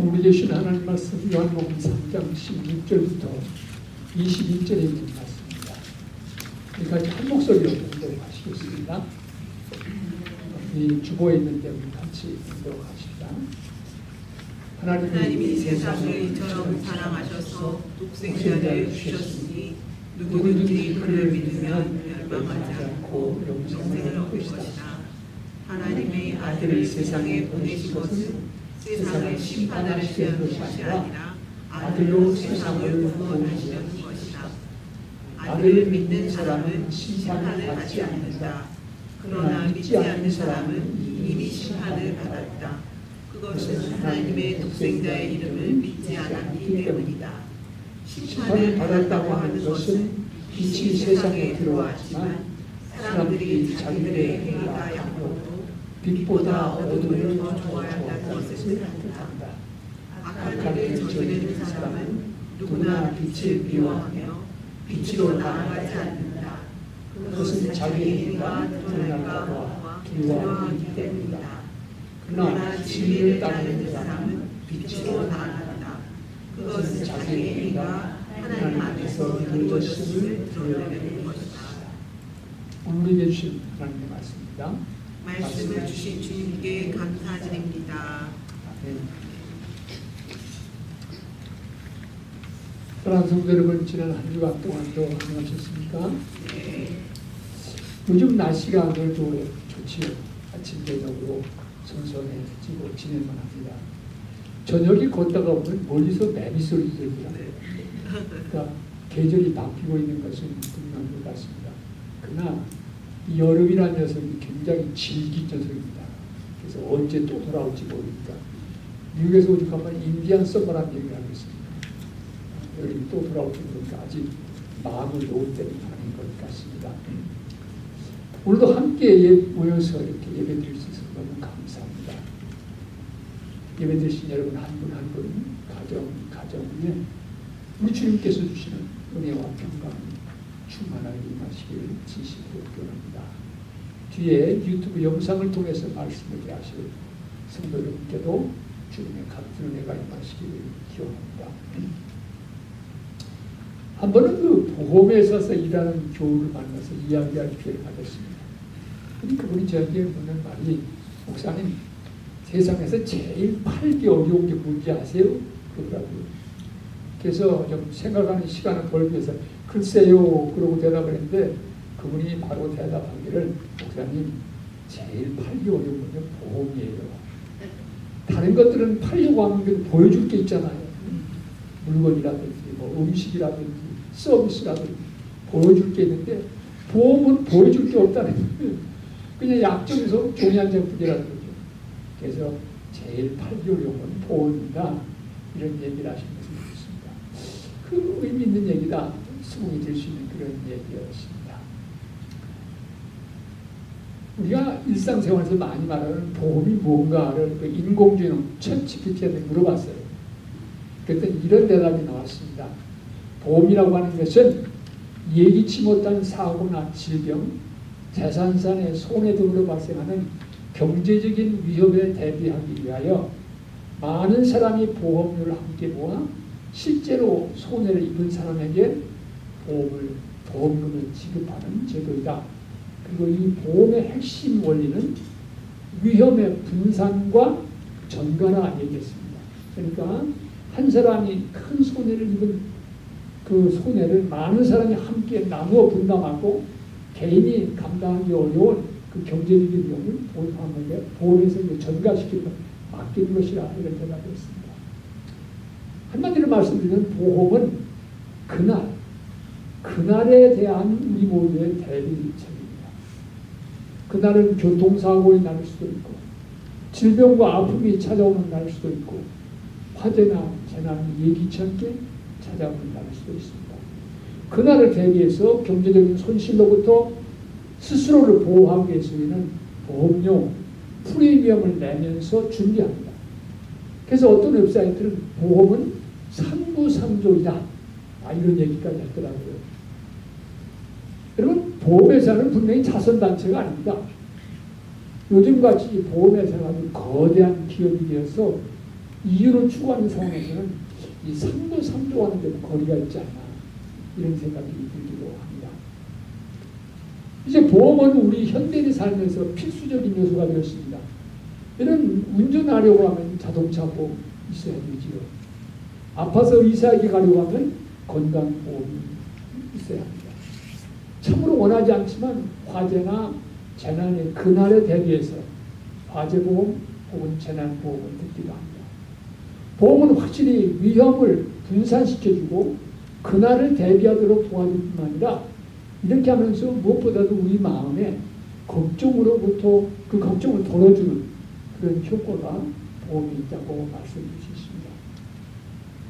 우리 계신 하나님 말씀 요한복음 3장 16절부터 21절에 있는 말씀입니다. 여기까지 한 목소리로 공독하시겠습니다. 이 주보에 있는데 우리 같이 공독하십시다. 하나님이 세상을 이처럼 사랑하셔서 독생자를 주셨으니 누구든지 그를 믿으면 멸망하지 않고 영생을 얻을 것이다. 하나님의 아들을 세상에 보내신 것은 세상을 심판하시려 는 것이 아니라 아들로 세상을 구원하시려는 것이다. 아들을 믿는 사람은 심판을 받지 않는다. 그러나 믿지 않는 사람은 이미 심판을 받았다. 그것은 하나님의 독생자의 이름을 믿지 않았기 때문이다. 심판을 받았다고 하는 것은 빛이 세상에 들어왔지만 사람들이 자기들의 행위가 약하고 빛보다 어둠을 더 좋아한다는 것을 뜻한다. 악한 일을 저지르는 사람은 누구나 빛을 미워하며 빛으로 나아가지 않는다. 그것은 자기 행위가 드러날까 봐 두려워하기 때문이다. 그러나 진리를 따르는 사람은 빛으로 나아간다. 그것은 자기 행위가 하나님 앞에서 이루어졌음을 드러내는 것이다. 오늘 해주신 하나님의 말씀입니다. 말씀을 주신 주님께 감사드립니다. 사랑하는 성도 여러분, 지난 한 주간 동안도 안녕하셨습니까? 네. 요즘 날씨가 그래도 좋지요. 아침 저녁으로 선선해지고 지낼만 합니다. 저녁이 걷다가 보면 멀리서 매미 소리 들더라고요. 그러니까 계절이 바뀌고 있는 것은 분명한 것 같습니다. 그러나 이 여름이라는 녀석이 굉장히 질긴 녀석입니다. 그래서 언제 또 돌아올지 모르니까 미국에서 오직 한번 인디안 서머라는 얘기를 하고 있습니다. 여름이 또 돌아올지 모르니까 아직 마음을 놓을 때는 아닌 것 같습니다. 오늘도 함께 모여서 이렇게 예배 드릴 수 있어서 너무 감사합니다. 예배 드리신 여러분 한 분 한 분 가정에 우리 주님께서 주시는 은혜와 평강 충만하게 임하시기를 진심으로 기원합니다. 뒤에 유튜브 영상을 통해서 말씀을 하실 성도 여러분께도 주님의 같은 은혜가 임하시기를 기원합니다. 한 번은 그 보험회사에서 일하는 교우를 만나서 이야기할 기회를 가졌습니다. 그분이 저에게 묻는 말이, 목사님, 세상에서 제일 팔기 어려운 게 뭔지 아세요? 그러더라고요. 그래서 좀 생각하는 시간을 벌기 위해서 글쎄요 그러고 대답을 했는데, 그분이 바로 대답하기를, 목사님, 제일 팔기 어려운 건 보험이에요. 다른 것들은 팔려고 하는 게 보여줄 게 있잖아요. 물건이라든지 뭐 음식이라든지 서비스라든지 보여줄 게 있는데, 보험은 보여줄 게 없다는 거예요. 그냥 약정에서 종이 한 장뿐이라는 거죠. 그래서 제일 팔기 어려운 건 보험이다, 이런 얘기를 하신 것을 듣습니다. 그 의미 있는 얘기다, 수긍이 될 수 있는 그런 얘기였습니다. 우리가 일상생활에서 많이 말하는 보험이 뭔가를 그 인공지능 챗GPT한테 물어봤어요. 그랬더니 이런 대답이 나왔습니다. 보험이라고 하는 것은 예기치 못한 사고나 질병, 재산산의 손해 등으로 발생하는 경제적인 위협에 대비하기 위하여 많은 사람이 보험료를 함께 모아 실제로 손해를 입은 사람에게 보험금을 지급하는 제도이다. 그리고 이 보험의 핵심 원리는 위험의 분산과 전가라 얘기했습니다. 그러니까 한 사람이 큰 손해를 입은 그 손해를 많은 사람이 함께 나누어 분담하고 개인이 감당하기 어려운 그 경제적인 위험을 보험에서 전가시키는 맡기는 것이라 이런 대답이었습니다. 한마디로 말씀드리면 보험은 그날에 대한 우리 모두의 대비책입니다. 그날은 교통사고의 날일 수도 있고, 질병과 아픔이 찾아오는 날일 수도 있고, 화재나 재난이 예기치 않게 찾아오는 날일 수도 있습니다. 그날을 대비해서 경제적인 손실로부터 스스로를 보호하기 위해서는 보험료 프리미엄을 내면서 준비합니다. 그래서 어떤 웹사이트는 보험은 상부상조이다, 이런 얘기까지 하더라고요. 여러분, 보험회사는 분명히 자선단체가 아닙니다. 요즘같이 보험회사가 아주 거대한 기업이 되어서 이윤을 추구하는 상황에서는 이 상도 상조와는 좀 거리가 있지 않나 이런 생각이 들기도 합니다. 이제 보험은 우리 현대인의 삶에서 필수적인 요소가 되었습니다. 이런 운전하려고 하면 자동차 보험 있어야 되지요. 아파서 의사에게 가려고 하면 건강보험이 있어야 합니다. 참으로 원하지 않지만 화재나 재난의 그날에 대비해서 화재보험 혹은 재난보험을 듣기도 합니다. 보험은 확실히 위험을 분산시켜주고 그날을 대비하도록 도와줄 뿐만 아니라 이렇게 하면서 무엇보다도 우리 마음에 걱정으로부터 그 걱정을 덜어주는 그런 효과가 보험이 있다고 말씀해 주셨습니다.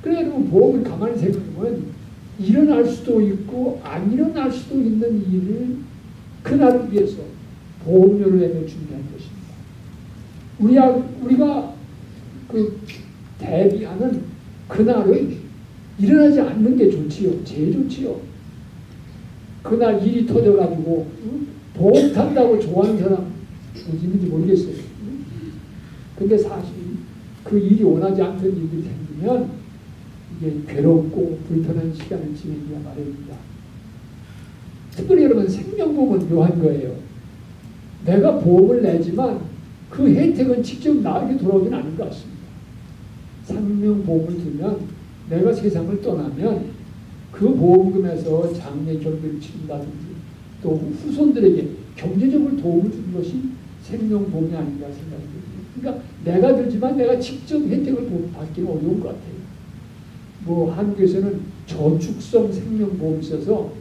그래 여러분 보험을 가만히 생각해보면 일어날 수도 있고 안 일어날 수도 있는 일을 그날을 위해서 보험료를 내며 준비한 것입니다. 우리가 그 대비하는 그날은 일어나지 않는 게 좋지요. 제일 좋지요. 그날 일이 터져가지고 보험 탄다고 좋아하는 사람 어디 있는지 모르겠어요. 근데 사실 그 일이 원하지 않던 일이 생기면 이게 괴롭고 불편한 시간을 지내기가 마련입니다. 특별히 여러분 생명보험은 묘한 거예요. 내가 보험을 내지만 그 혜택은 직접 나에게 돌아오지는 않을 것 같습니다. 생명보험을 들면 내가 세상을 떠나면 그 보험금에서 장례 결비를 치른다든지 또 후손들에게 경제적으로 도움을 주는 것이 생명보험이 아닌가 생각이 듭니다. 그러니까 내가 들지만 내가 직접 혜택을 받기는 어려운 것 같아요. 뭐 한국에서는 저축성 생명보험이 있어서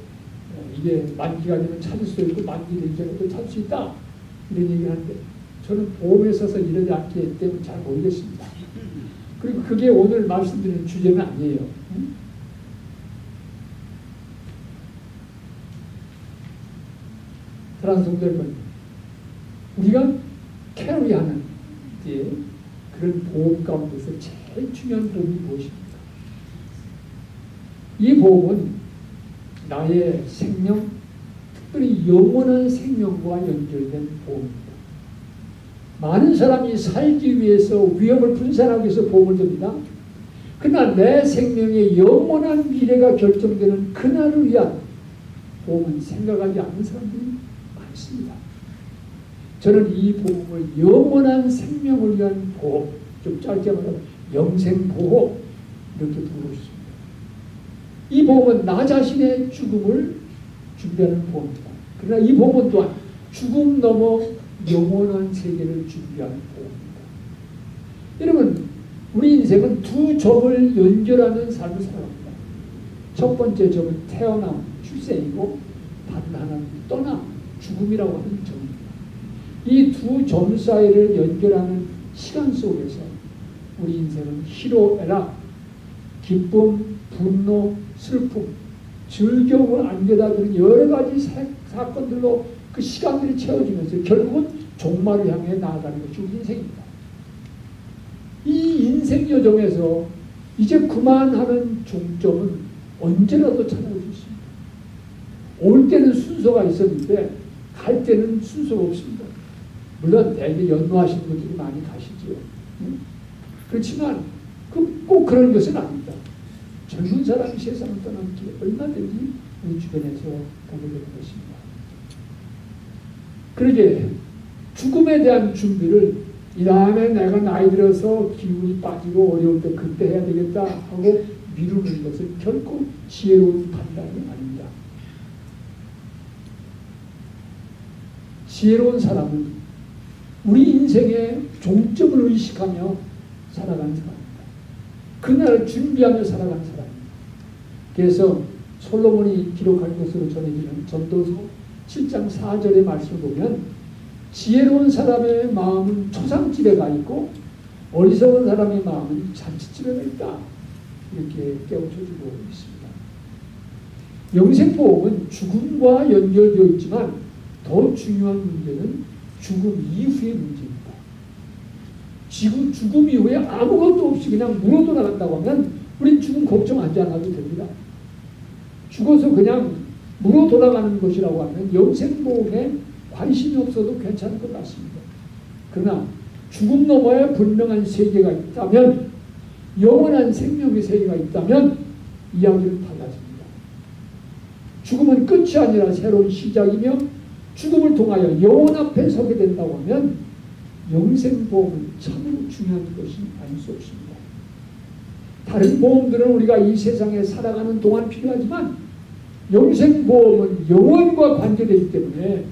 이게 만기가 되면 찾을 수 있고 만기 되기 전에 또 찾을 수 있다 이런 얘기를 하는데 저는 보험에 있어서 이러지 않기 때문에 잘 모르겠습니다. 그리고 그게 오늘 말씀드리는 주제는 아니에요. 사랑하는 성도 여러분, 우리가 캐리하는 그런 보험 가운데서 제일 중요한 보험이 무엇입니까? 이 보험은 나의 생명, 특별히 영원한 생명과 연결된 보험입니다. 많은 사람이 살기 위해서 위험을 분산하기 위해서 보험을 듭니다. 그러나 내 생명의 영원한 미래가 결정되는 그날을 위한 보험은 생각하지 않는 사람들이 많습니다. 저는 이 보험을 영원한 생명을 위한 보험, 좀 짧게 말하면 영생보험 이렇게 부르고 싶습니다. 이 보험은 나 자신의 죽음을 준비하는 보험입니다. 그러나 이 보험은 또한 죽음 넘어 영원한 세계를 준비하는 보험입니다. 여러분, 우리 인생은 두 점을 연결하는 삶을 살아갑니다. 첫 번째 점은 태어남, 출생이고 다른 하나는 떠남, 죽음이라고 하는 점입니다. 이 두 점 사이를 연결하는 시간 속에서 우리 인생은 희로애락, 기쁨, 분노, 슬픔, 즐거움을 안겨다 주는 여러 가지 사건들로 그 시간들이 채워지면서 결국은 종말을 향해 나아가는 것이 우리 인생입니다. 이 인생 여정에서 이제 그만하는 종점은 언제라도 찾아올 수 있습니다. 올 때는 순서가 있었는데 갈 때는 순서가 없습니다. 물론 대개 연로하신 분들이 많이 가시죠. 그렇지만 꼭 그런 것은 아닙니다. 젊은 사람이 세상을 떠나는 길 얼마든지 우리 주변에서 보게 되는 것입니다. 그러게 죽음에 대한 준비를 이 다음에 내가 나이 들어서 기운이 빠지고 어려울 때 그때 해야 되겠다 하고 미루는 것은 결코 지혜로운 판단이 아닙니다. 지혜로운 사람은 우리 인생의 종점을 의식하며 살아가는 사람입니다. 그날을 준비하며 살아가는 사람입니다. 그래서 솔로몬이 기록한 것으로 전해지는 전도서 7장 4절의 말씀을 보면 지혜로운 사람의 마음은 초상집에 가 있고 어리석은 사람의 마음은 잔치집에 가 있다. 이렇게 깨우쳐주고 있습니다. 영생보험은 죽음과 연결되어 있지만 더 중요한 문제는 죽음 이후의 문제입니다. 죽음 이후에 아무것도 없이 그냥 물어 돌아간다고 하면 우린 죽음 걱정하지 않아도 됩니다. 죽어서 그냥 물어 돌아가는 것이라고 하면 영생보험에 관심이 없어도 괜찮을 것 같습니다. 그러나 죽음 너머에 분명한 세계가 있다면 영원한 생명의 세계가 있다면 이야기는 달라집니다. 죽음은 끝이 아니라 새로운 시작이며 죽음을 통하여 영원 앞에 서게 된다고 하면 영생보험은 참으로 중요한 것이 아닐 수 없습니다. 다른 보험들은 우리가 이 세상에 살아가는 동안 필요하지만 영생보험은 영원과 관계되기 때문에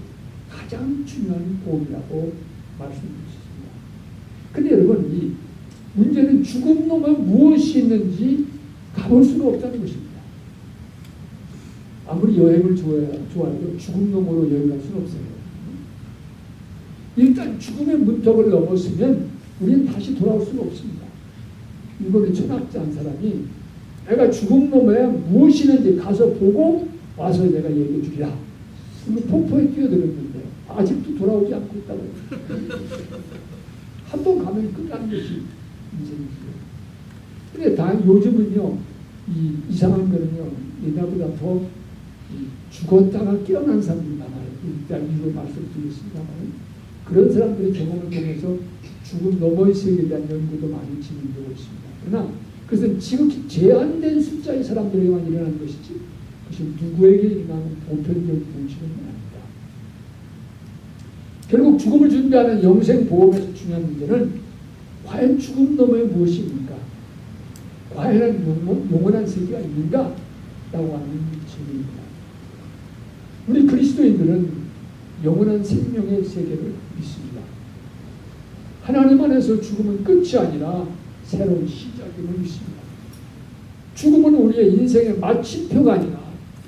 가장 중요한 보험이라고 말씀드릴 수 있습니다. 근데 여러분, 이 문제는 죽음 놈에 무엇이 있는지 가볼 수가 없다는 것입니다. 아무리 여행을 좋아해도 죽음 놈으로 여행 갈 수는 없어요. 일단 죽음의 문턱을 넘었으면 우리는 다시 돌아올 수는 없습니다. 일본의 천학자 한 사람이 내가 죽음 놈에 무엇이 있는지 가서 보고 와서 내가 얘기해 주리라. 그리고 폭포에 뛰어들었는데 아직도 돌아오지 않고 있다고. 한 번 가면 끝나는 것이 인생이죠. 근데 다 요즘은요, 이상한 거는요, 옛날보다 더 죽었다가 깨어난 사람들이 많아요. 일단 이거 말씀드리겠습니다만 그런 사람들의 경험을 통해서 죽음 너머의 세계에 대한 연구도 많이 진행되고 있습니다. 그러나 그것은 지극히 제한된 숫자의 사람들에게만 일어나는 것이지 그것이 누구에게 일어나는 보편적 분치는 아닙니다. 결국 죽음을 준비하는 영생보험에서 중요한 문제는 과연 죽음 너머에 무엇이 있는가? 과연 영원한 세계가 있는가? 라고 하는 질문입니다. 우리 그리스도인들은 영원한 생명의 세계를 믿습니다. 하나님 안에서 죽음은 끝이 아니라 새로운 시작임을 믿습니다. 죽음은 우리의 인생의 마침표가 아니라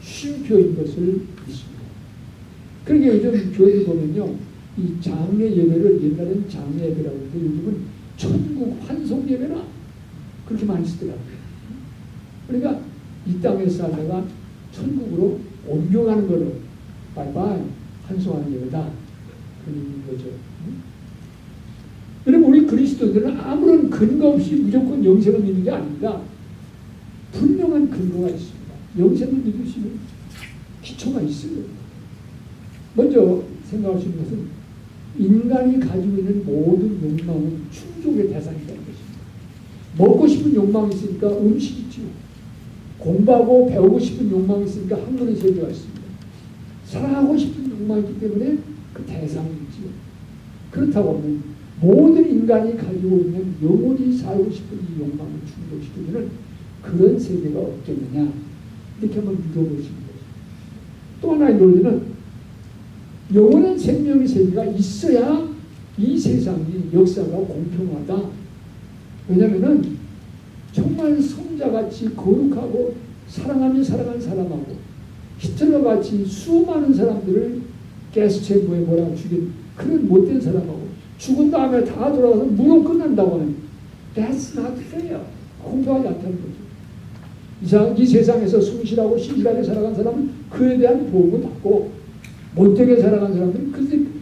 쉼표인 것을 믿습니다. 그러게 요즘 교회를 보면요, 이 장례 예배를 옛날에는 장례 예배라고 했는데 요즘은 천국 환송 예배라 그렇게 많이 쓰더라고요. 그러니까 이 땅에 살다가 천국으로 옮겨가는 거로 바이바이 환송하는 예배다 그런 거죠. 여러분, 우리 그리스도인들은 아무런 근거 없이 무조건 영생을 믿는 게 아닙니다. 분명한 근거가 있습니다. 영생을 믿으시면 기초가 있어요. 먼저 생각할 수 있는 것은 인간이 가지고 있는 모든 욕망은 충족의 대상이라는 것입니다. 먹고 싶은 욕망이 있으니까 음식이 있죠. 공부하고 배우고 싶은 욕망이 있으니까 학문의 세계가 있습니다. 사랑하고 싶은 욕망이 있기 때문에 그 대상이 있죠. 그렇다고 하면 모든 인간이 가지고 있는 영원히 살고 싶은 이 욕망을 충족시키는 그런 세계가 없겠느냐 이렇게 한번 물어보시는 거죠. 또 하나의 논리는 영원한 생명의 세계가 있어야 이 세상이 역사가 공평하다. 왜냐하면 정말 성자같이 거룩하고 사랑하며 살아간 사람하고 히틀러같이 수많은 사람들을 가스챔버에 몰아 죽인 그런 못된 사람하고 죽은 다음에 다 돌아가서 무로 끝난다고 하는 That's not fair. 공평하지 않다는 거죠. 이 세상에서 성실하고 신실하게 살아간 사람은 그에 대한 보응을 받고 못되게 살아간 사람들은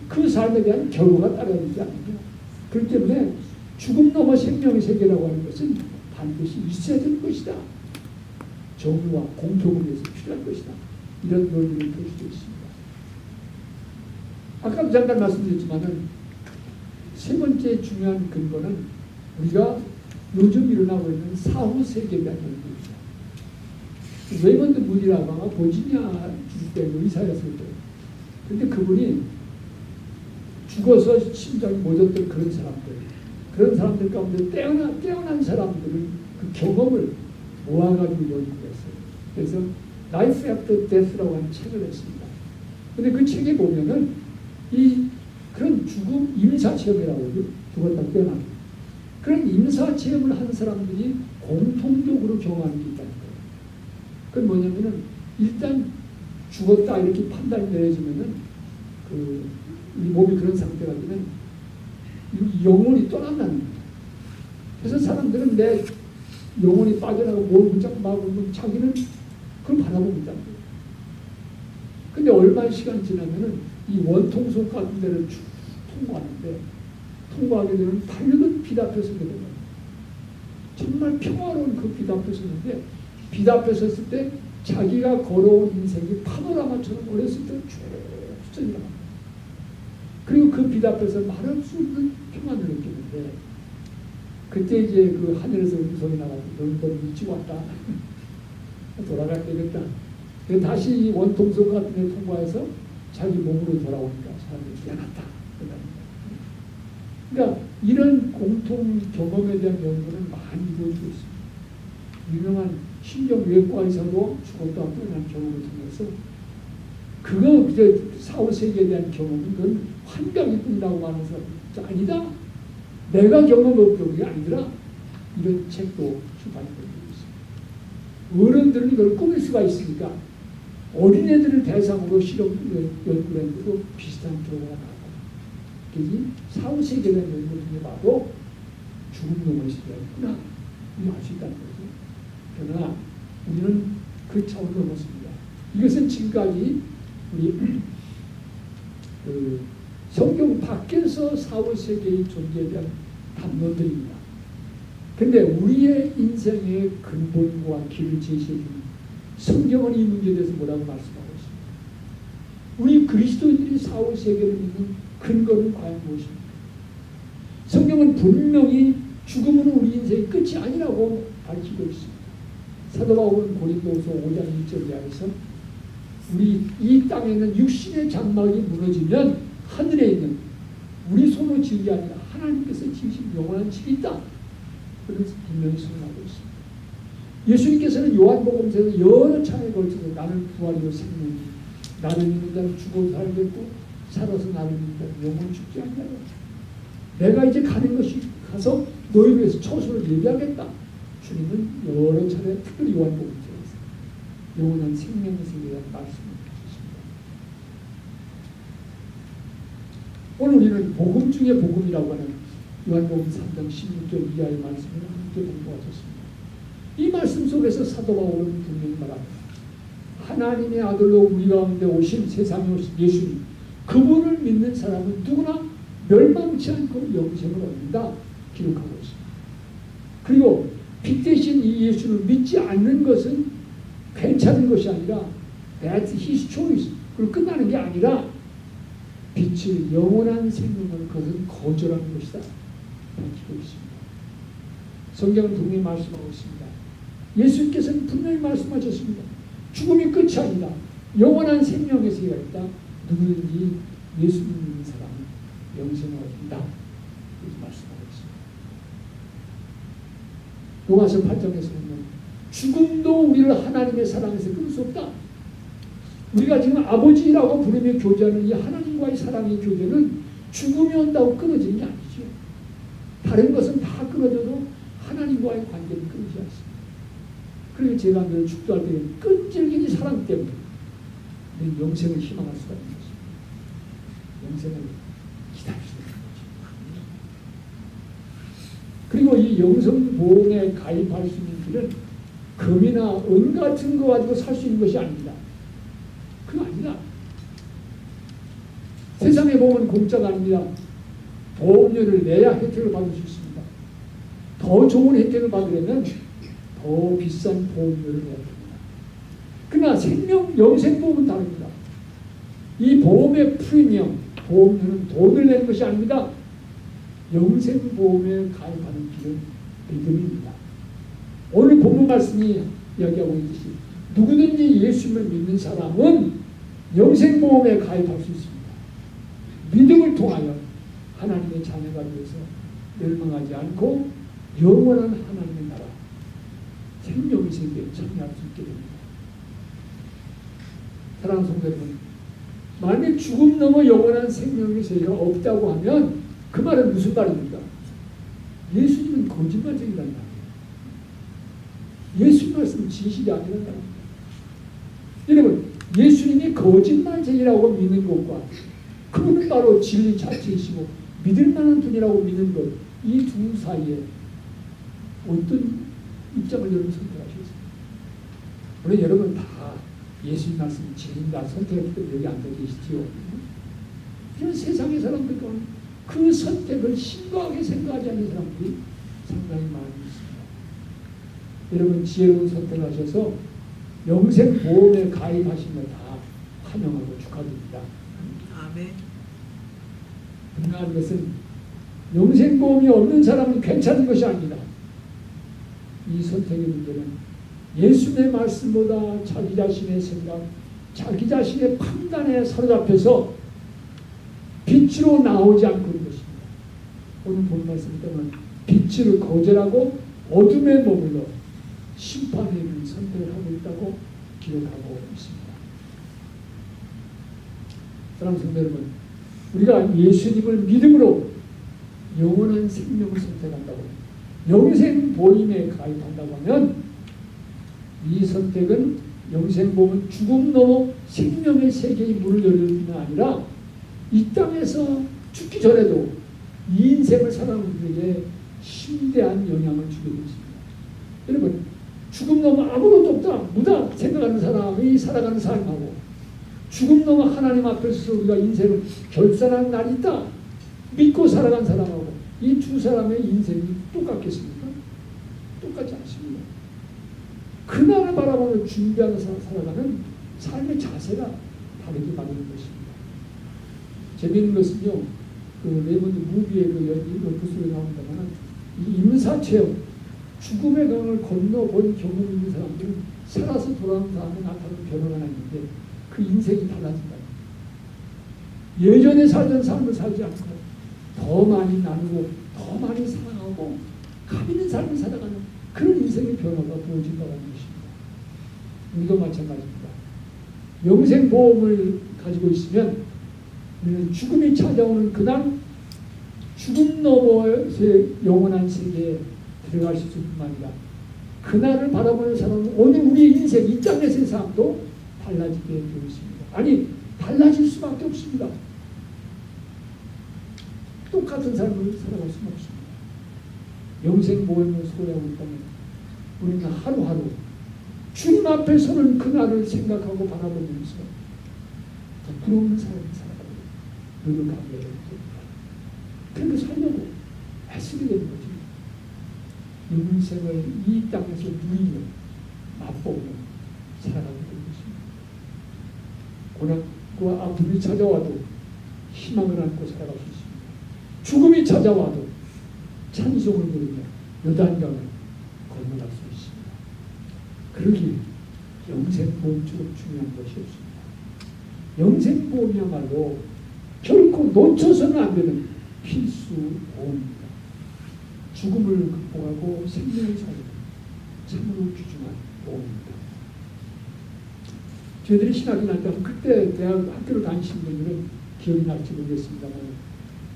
그 삶에 대한 결과가 따라야 되지 않느냐. 그렇기 때문에 죽음 넘어 생명의 세계라고 하는 것은 반드시 있어야 될 것이다. 정의와 공평을 위해서 필요한 것이다. 이런 논리를 볼 수도 있습니다. 아까도 잠깐 말씀드렸지만은 세 번째 중요한 근거는 우리가 요즘 일어나고 있는 사후 세계에 대한 연구입니다. 레이먼드 무디라고 아마 버지니아 주대 의사였을 때, 근데 그분이 죽어서 심장이 멎었던 그런 사람들 가운데 깨어난 사람들을 그 경험을 모아가지고 연구했어요. 그래서 Life After Death라고 하는 책을 했습니다. 근데 그 책에 보면은 그런 죽음 임사체험이라고 하죠. 죽었다 깨어난 그런 임사체험을 한 사람들이 공통적으로 경험하는 게 있다는 거예요. 그건 뭐냐면은 일단 죽었다 이렇게 판단이 내려지면은 우리 몸이 그런 상태가 되면 영혼이 떠난다는 거예요. 그래서 사람들은 내 영혼이 빠져나가고 몸을 붙잡고 자기는 그걸 바라보고 있다는 거예요. 근데 얼마 시간 지나면은 이 원통속 같은 데를 쭉 통과하게 되면 밝은 빛 앞에 서게 됩니다. 정말 평화로운 그 빛 앞에 섰는데 빛 앞에 섰을 때 자기가 걸어온 인생이 파노라마처럼 어렸을 때 쭉 흩어지고 그리고 그 빛 앞에서 말할 수 없는 평안을 느끼는데 그때 이제 그 하늘에서 음성이 나가지고 너는 너무 일찍 왔다. 돌아가야 되겠다. 그래서 다시 이 원통성 같은 데 통과해서 자기 몸으로 돌아오니까 사람들이 깨어났다. 그러니까 이런 공통 경험에 대한 연구는 많이 이루어지고 있습니다. 유명한 신경외과 의사도 죽었다가 깨어난 경험을 통해서 그거 이제 4, 5세기에 대한 경험은 그건 환각이 뿐이라고 하는 사람이 아니다. 내가 경험했던 게 아니더라. 이런 책도 출판이 되고 있습니다. 어른들은 이걸 꾸밀 수가 있으니까 어린애들을 대상으로 실험 연구를 했는데도 비슷한 결과가 나와요. 그래서 4, 5세기에 대한 연구 중에 봐도 죽음 넘을 수가 있구나. 이거 할 수 있다는 거죠. 그러나 우리는 그 차원을 넘었습니다. 이것은 지금까지 우리 그 성경 밖에서 4, 5세기의 존재에 대한 담론들입니다. 그런데 우리의 인생의 근본과 길을 제시해주는 성경은 이 문제에 대해서 뭐라고 말씀하고 있습니다. 우리 그리스도인들이 4, 5세기를 믿는 근거는 과연 무엇입니까? 성경은 분명히 죽음은 우리 인생의 끝이 아니라고 밝히고 있습니다. 사도 바울은 고린도후서 5장 1절 이하에서 우리 이 땅에 있는 육신의 장막이 무너지면 하늘에 있는 우리 손으로 지은 게 아니라 하나님께서 지으신 영원한 집이 있다. 그래서 분명히 선언하고 있습니다. 예수님께서는 요한복음서에서 여러 차례에 걸쳐서 나는 부활이요 생명이 나를 믿는 자는 죽어도 살겠고 살아서 나를 믿는 자는 영원히 죽지 않냐. 내가 이제 가는 것이 가서 너희를 위해서 처소를 예비하겠다. 주님은 여러 차례 특별히 요한복음서에서 영원한 생명의 세계에 대한 말씀을 주셨습니다. 오늘 우리는 복음 중에 복음이라고 하는 요한복음 3장 16절 이하의 말씀을 함께 공부하셨습니다. 이 말씀 속에서 사도 바울은 분명히 말합니다. 하나님의 아들로 우리 가운데 오신 세상에 오신 예수님, 그분을 믿는 사람은 누구나 멸망치 않고 영생을 얻는다 기록하고 있습니다. 그리고 빛 대신 이 예수를 믿지 않는 것은 괜찮은 것이 아니라 that's his choice. 그리고 끝나는 게 아니라 빛을 영원한 생명을 그것은 거절하는 것이다 밝히고 있습니다. 성경은 분명히 말씀하고 있습니다. 예수님께서는 분명히 말씀하셨습니다. 죽음이 끝이 아니다. 영원한 생명의 세계가 있다. 누구든지 예수 믿는 사람은 영생을 얻는다. 이렇게 말씀하고 있습니다. 로마서 8장에서 보면 죽음도 우리를 하나님의 사랑에서 끊을 수 없다. 우리가 지금 아버지라고 부르며 교제하는 이 하나님과의 사랑의 교제는 죽음이 온다고 끊어지는 게 아니죠. 다른 것은 다 끊어져도 하나님과의 관계는 끊이지 않습니다. 그래서 제가 늘 축도할 때 끈질기게 사랑 때문에 영생을 희망할 수가 있는 것입니다. 영생을 기다릴 수 있는 것입니다. 그리고 이 영생보험에 가입할 수 있는 길은 금이나 은 같은 거 가지고 살 수 있는 것이 아닙니다. 그거 아니다. 세상에 보면 공짜가 아닙니다. 보험료를 내야 혜택을 받을 수 있습니다. 더 좋은 혜택을 받으려면 더 비싼 보험료를 내야 됩니다. 그러나 영생보험은 다릅니다. 이 보험의 프리미엄, 보험료는 돈을 내는 것이 아닙니다. 영생보험에 가입하는 길은 믿음입니다. 오늘 본문 말씀이 이야기하고 있듯이 누구든지 예수님을 믿는 사람은 영생보험에 가입할 수 있습니다. 믿음을 통하여 하나님의 자녀가 되어서 멸망하지 않고 영원한 하나님의 나라, 생명의 세계에 참여할 수 있게 됩니다. 사랑하는 성도 여러분, 만약 죽음 넘어 영원한 생명의 세계가 없다고 하면 그 말은 무슨 말입니까? 예수님은 거짓말쟁이란 말이에요. 예수님 말씀은 진실이 아니란 말입니다. 여러분, 예수님이 거짓말쟁이라고 믿는 것과 그분은 바로 진리 자체이시고 믿을 만한 분이라고 믿는 것, 이 두 사이에 어떤 입장을 여러분 선택하시겠습니까? 물론 여러분 다 예수님 말씀 진리다 선택했기 때문에 여기 앉아 계시지요. 이런 세상의 사람들 가운데 그 선택을 심각하게 생각하지 않는 사람들이 상당히 많이 있습니다. 여러분 지혜로운 선택을 하셔서 영생보험에 가입하신 걸 다 환영하고 축하드립니다. 아멘. 분명한 것은 영생보험이 없는 사람은 괜찮은 것이 아니다. 이 선택의 문제는 예수님의 말씀보다 자기 자신의 생각, 자기 자신의 판단에 사로잡혀서 빛으로 나오지 않고 있는 것입니다. 오늘 본 말씀 때문에 빛을 거절하고 어둠에 머물러 심판의 이름을 선택을 하고 있다고 기록하고 있습니다. 사랑하는 성도 여러분, 우리가 예수님을 믿음으로 영원한 생명을 선택한다고, 영생보험에 가입한다고 하면 이 선택은 영생보험은 죽음 넘어 생명의 세계의 문을 열는 뿐만 아니라 이 땅에서 죽기 전에도 이 인생을 살아가는 우리에게 심대한 영향을 주게 되었습니다. 여러분, 죽음 넘어 아무것도 없다, 무다 생각하는 사람이 살아가는 삶하고 죽음 넘어 하나님 앞에서 우리가 인생을 결산하는 날이 있다 믿고 살아간 사람하고 이 두 사람의 인생이 똑같겠습니까? 똑같지 않습니다. 그날을 바라보며 준비하면서 살아가는 삶의 자세가 다르게 만드는 것입니다. 재미있는 것은요, 그 레몬드 무비의 그 소리 나온다면 이 임사체험, 죽음의 강을 건너본 경험이 있는 사람들은 살아서 돌아오는 다음에 나타나는 변화가 있는데 그 인생이 달라진다. 예전에 살던 삶을 살지 않고 더 많이 나누고 더 많이 사랑하고 감 있는 삶을 살아가는 그런 인생의 변화가 보여진다는 것입니다. 우리도 마찬가지입니다. 영생보험을 가지고 있으면 우리는 죽음이 찾아오는 그날 죽음 너머의 영원한 세계에 들어갈 수 있을 뿐만 아니라 그날을 바라보는 사람은 오늘 우리의 인생, 이 땅에서의 삶도 달라지게 되어 있습니다. 아니, 달라질 수밖에 없습니다. 똑같은 삶을 살아갈 수는 없습니다. 영생보험을 소유하고 있다면 우리는 하루하루 주님 앞에 서는 그날을 생각하고 바라보면서 더 부러운 삶을 살아가고 노력하게 됩니다. 그렇게 살려고 애쓰게 되는 거죠. 인생을 이 땅에서 누리며 맛보며 살아가게 되는 것입니다. 고난과 아픔이 찾아와도 희망을 안고 살아갈 수 있습니다. 죽음이 찾아와도 찬송을 부르며 요단강을 건너갈 수 있습니다. 그러기에 영생보험처럼 중요한 것이 없습니다. 영생보험이야말로 결코 놓쳐서는 안 되는 필수 보험입니다. 죽음을 극복하고 생명을 살리는 참으로 귀중한 보험입니다. 저희들이 신학교 다닐 때 그때 학교를 다니신 분들은 기억이 날지 모르겠습니다만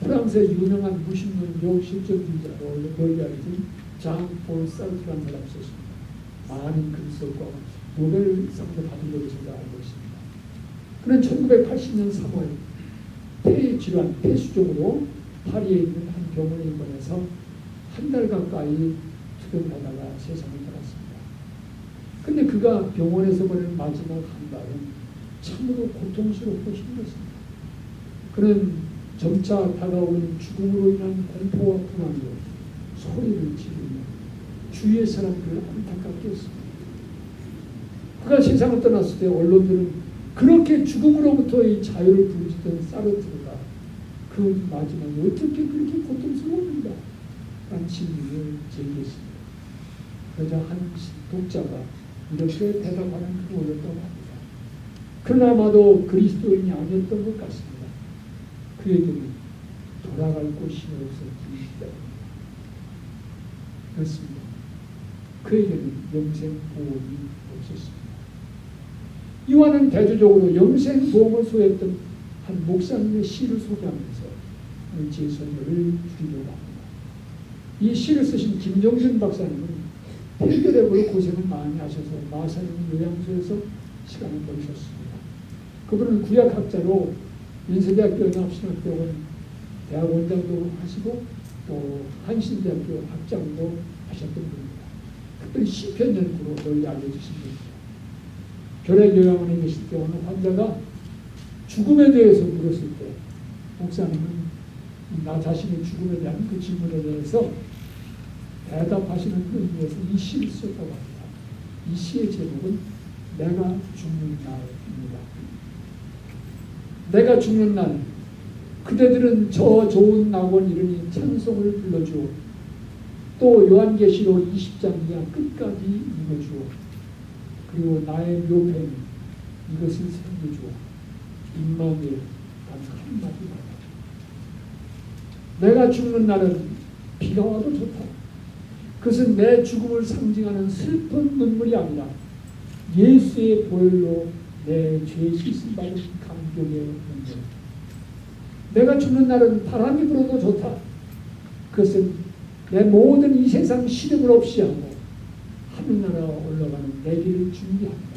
프랑스의 유명한 무신론적 실존주의자로 널리 알려진 장폴 사르트라는 사람이 있었습니다. 많은 글을 썼고 노벨상도 받은 걸로 제가 알고 있습니다. 그는 1980년 3월 폐질환, 폐수종으로 파리에 있는 한 병원에 입원해서 한 달 가까이 투병하다가 세상을 떠났습니다. 근데 그가 병원에서 보낸 마지막 한 달은 참으로 고통스럽고 힘들었습니다. 그는 점차 다가오는 죽음으로 인한 공포와 불안으로 소리를 지르며 주위의 사람들을 안타깝게 했습니다. 그가 세상을 떠났을 때 언론들은 그렇게 죽음으로부터의 자유를 부르짖던 사르트르가 그 마지막에 어떻게 그렇게 고통스러웠는가 라는 질문을 제기했습니다. 그러자 한 독자가 이렇게 대답하는 글을 올렸다고 합니다. 그나마도 그리스도인이 아니었던 것 같습니다. 그에게는 돌아갈 곳이 없었기 때문입니다. 그렇습니다. 그에게는 영생보험이 없었습니다. 이와는 대조적으로 영생보험을 소유했던 한 목사님의 시를 소개하면서 제 설명을 드리려고 합니다. 이 시를 쓰신 김정준 박사님은 폐결핵으로 고생을 많이 하셔서 마산 요양소에서 시간을 보내셨습니다. 그분은 구약학자로 인서대학교 연합신학대학원 대학원장도 하시고 또 한신대학교 학장도 하셨던 분입니다. 특별히 시편 연구로 널리 알려주신 분입니다. 결핵요양원에 계실 때 어느 환자가 죽음에 대해서 물었을 때 목사님은 나 자신의 죽음에 대한 그 질문에 대해서 대답하시는 의미에서 이 시를 썼다고 합니다. 이 시의 제목은 내가 죽는 날입니다. 내가 죽는 날 그대들은 저 좋은 낙원 이르니 찬송을 불러주오. 또 요한계시록 20장 이하 끝까지 읽어주오. 그리고 나의 묘패는 이것을 살려주오. 임마누엘 단 한마디 말하라. 내가 죽는 날은 비가 와도 좋다. 그것은 내 죽음을 상징하는 슬픈 눈물이 아니라 예수의 보혈로 내 죄 씻음 받은 감격의 눈물. 내가 죽는 날은 바람이 불어도 좋다. 그것은 내 모든 이 세상 시름을 없이 하고 하늘나라 올라가는 내 길을 준비한다.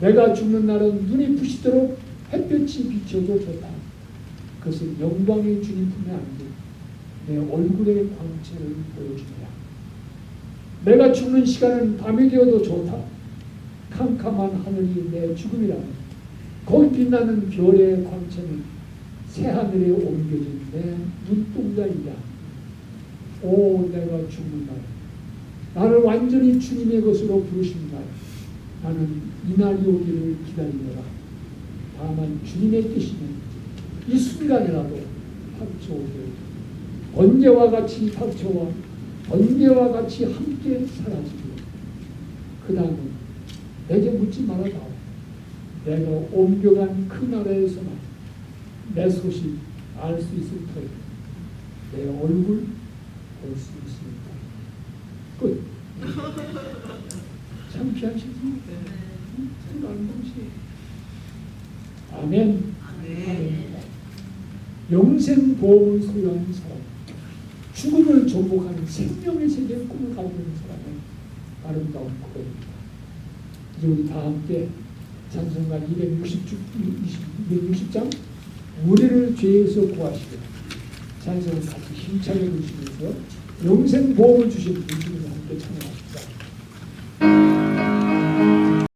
내가 죽는 날은 눈이 부시도록 햇볕이 비춰도 좋다. 그것은 영광의 주님 품에 안긴 내 얼굴의 광채를 보여주리라. 내가 죽는 시간은 밤이 되어도 좋다. 캄캄한 하늘이 내 죽음이라면 거기 빛나는 별의 광채는 새하늘에 옮겨진 내 눈동자이다. 오, 내가 죽는 날, 나를 완전히 주님의 것으로 부르신 날, 나는 이날이 오기를 기다리노라. 다만 주님의 뜻이면 이 순간이라도 닥쳐오게 번개와 같이 닥쳐와 번개와 같이 함께 사라지고 그 다음은 내게 묻지 말아다오. 내가 옮겨간 그 나라에서만 내 소식 알 수 있을 터이다. 내 얼굴 볼 수 있습니다. 끝. 창피한 시즌입니다. 생각하는 것이. 아멘. 아멘. 영생 보험을 소유하는 사람, 죽음을 정복하는 생명의 세계의 꿈을 가지고 있는 사람의 아름다운 고백입니다. 이제 우리 다 함께 찬송가 260장 우리를 죄에서 구하시고 찬송을 같이 힘차게 부르시면서 영생 보험을 주신 주님